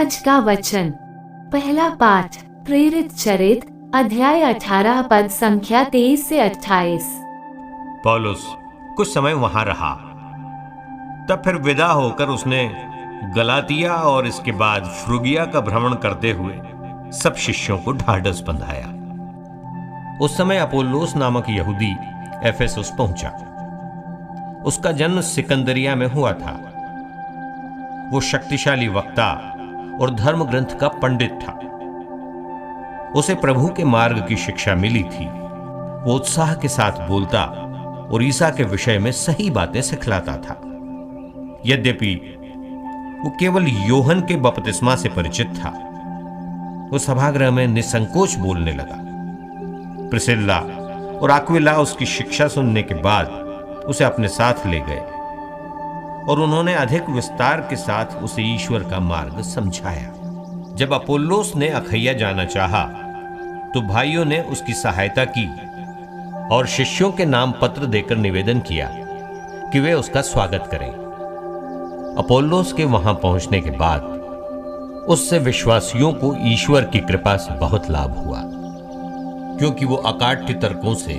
आज का वचन, पहला पाठ प्रेरित चरित अध्याय 18 पद संख्या 23 से 28। पौलुस कुछ समय वहां रहा, तब फिर विदा होकर उसने गलातिया और इसके बाद फ्रुगिया का भ्रमण करते हुए सब शिष्यों को ढाढ़स बंधाया। उस समय अपोल्लोस नामक यहूदी एफेसुस पहुंचा। उसका जन्म सिकंदरिया में हुआ था। वो शक्तिशाली वक्ता और धर्म ग्रंथ का पंडित था। उसे प्रभु के मार्ग की शिक्षा मिली थी। वो उत्साह के साथ बोलता और ईसा के विषय में सही बातें सिखलाता था। यद्यपि वो केवल योहन के बपतिस्मा से परिचित था, वो सभागृह में निसंकोच बोलने लगा। प्रिसिल्ला और आक्विला उसकी शिक्षा सुनने के बाद उसे अपने साथ ले गए और उन्होंने अधिक विस्तार के साथ उसे ईश्वर का मार्ग समझाया। जब अपोल्लोस ने अखैया जाना चाहा, तो भाइयों ने उसकी सहायता की और शिष्यों के नाम पत्र देकर निवेदन किया कि वे उसका स्वागत करें। अपोल्लोस के वहां पहुंचने के बाद उससे विश्वासियों को ईश्वर की कृपा से बहुत लाभ हुआ, क्योंकि वो अकाट्य तर्कों से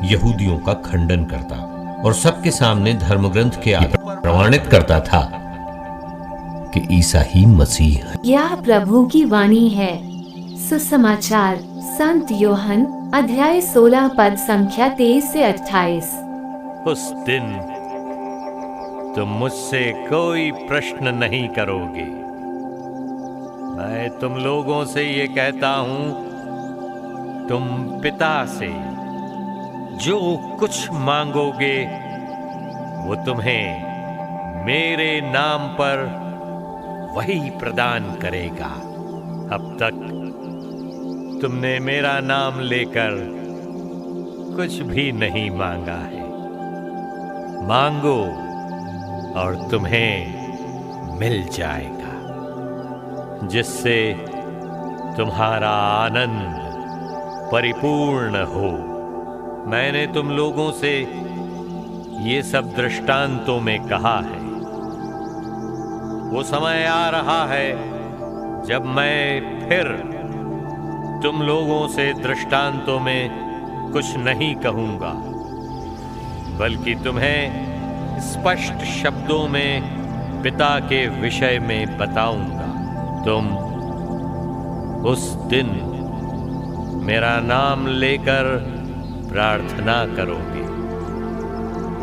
यहूदियों का खंडन करता और सबके सामने धर्मग्रंथ के आधार प्रमाणित करता था कि ईसा ही मसीह है। यह प्रभु की वाणी है। सुसमाचार संत योहन अध्याय 16 पद संख्या 23 से 28। उस दिन तुम मुझसे कोई प्रश्न नहीं करोगे। मैं तुम लोगों से ये कहता हूं, तुम पिता से जो कुछ मांगोगे वो तुम्हें मेरे नाम पर वही प्रदान करेगा। अब तक तुमने मेरा नाम लेकर कुछ भी नहीं मांगा है। मांगो और तुम्हें मिल जाएगा, जिससे तुम्हारा आनंद परिपूर्ण हो। मैंने तुम लोगों से ये सब दृष्टांतों में कहा है। वो समय आ रहा है जब मैं फिर तुम लोगों से दृष्टांतों में कुछ नहीं कहूंगा, बल्कि तुम्हें स्पष्ट शब्दों में पिता के विषय में बताऊंगा। तुम उस दिन मेरा नाम लेकर प्रार्थना करोगे।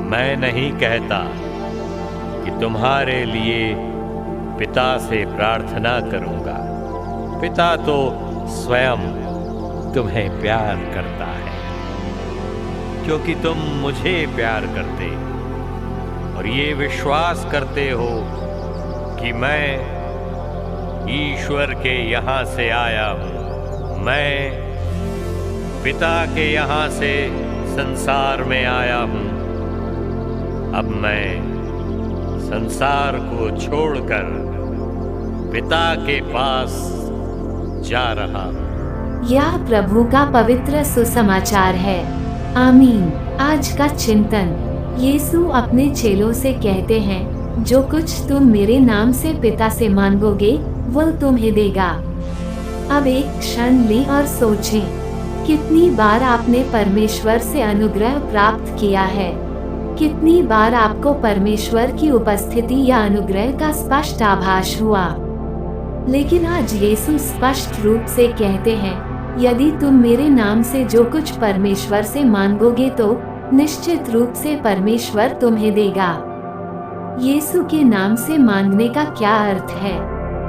मैं नहीं कहता कि तुम्हारे लिए पिता से प्रार्थना करूंगा। पिता तो स्वयं तुम्हें प्यार करता है, क्योंकि तुम मुझे प्यार करते और ये विश्वास करते हो कि मैं ईश्वर के यहाँ से आया हूँ। मैं पिता के यहाँ से संसार में आया हूँ। अब मैं संसार को छोड़कर पिता के पास जा रहा हूँ। यह प्रभु का पवित्र सुसमाचार है। आमीन। आज का चिंतन, यीशु अपने चेलों से कहते हैं, जो कुछ तुम मेरे नाम से पिता से मांगोगे वो तुम्हें देगा। अब एक क्षण लें और सोचें, कितनी बार आपने परमेश्वर से अनुग्रह प्राप्त किया है। कितनी बार आपको परमेश्वर की उपस्थिति या अनुग्रह का स्पष्ट आभास हुआ। लेकिन आज यीशु स्पष्ट रूप से कहते हैं, यदि तुम मेरे नाम से जो कुछ परमेश्वर से मांगोगे तो निश्चित रूप से परमेश्वर तुम्हें देगा। यीशु के नाम से मांगने का क्या अर्थ है?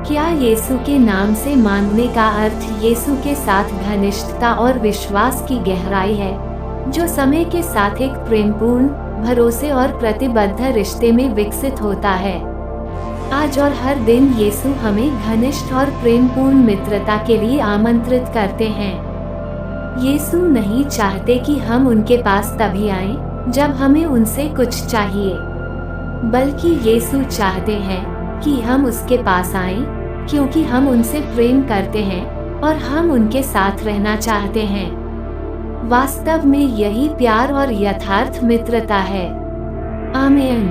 क्या यीशु के नाम से मांगने का अर्थ यीशु के साथ घनिष्ठता और विश्वास की गहराई है, जो समय के साथ एक प्रेमपूर्ण, भरोसे और प्रतिबद्ध रिश्ते में विकसित होता है? आज और हर दिन यीशु हमें घनिष्ठ और प्रेमपूर्ण मित्रता के लिए आमंत्रित करते हैं। यीशु नहीं चाहते कि हम उनके पास तभी आएं जब हमें उनसे कुछ चाहिए, बल्कि यीशु चाहते हैं कि हम उसके पास आएं क्योंकि हम उनसे प्रेम करते हैं और हम उनके साथ रहना चाहते हैं। वास्तव में यही प्यार और यथार्थ मित्रता है। आमीन।